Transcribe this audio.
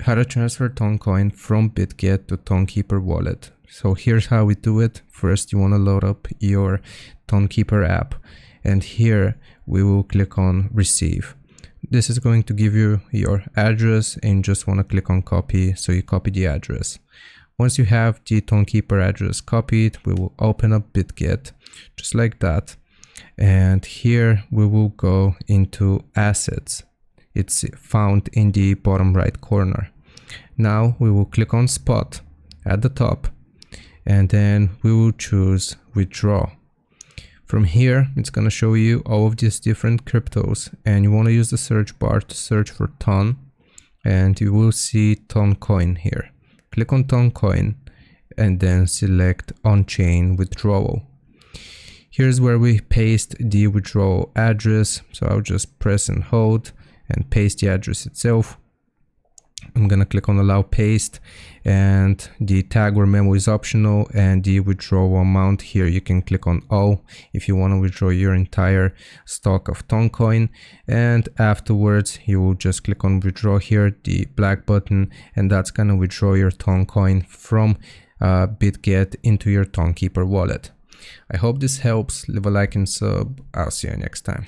how to transfer Toncoin from Bitget to Tonkeeper Wallet. So here's how we do it. First, you want to load up your Tonkeeper app, and here we will click on receive. This is going to give you your address, and you just want to click on copy, so you copy the address. Once you have the Tonkeeper address copied, we will open up Bitget just like that, and here we will go into assets. It's found in the bottom right corner. Now we will click on spot at the top, and then we will choose withdraw. From here, it's going to show you all of these different cryptos, and you want to use the search bar to search for Ton, and you will see Toncoin here. Click on Toncoin and then select on-chain withdrawal. Here's where we paste the withdrawal address. So I'll just press and hold and paste the address itself. I'm gonna click on allow paste, and the tag or memo is optional, and the withdrawal amount here you can click on all if you want to withdraw your entire stock of Toncoin, and afterwards you will just click on withdraw here, the black button, and that's gonna withdraw your Toncoin from Bitget into your Tonkeeper wallet. I hope this helps. Leave a like and sub. I'll see you next time.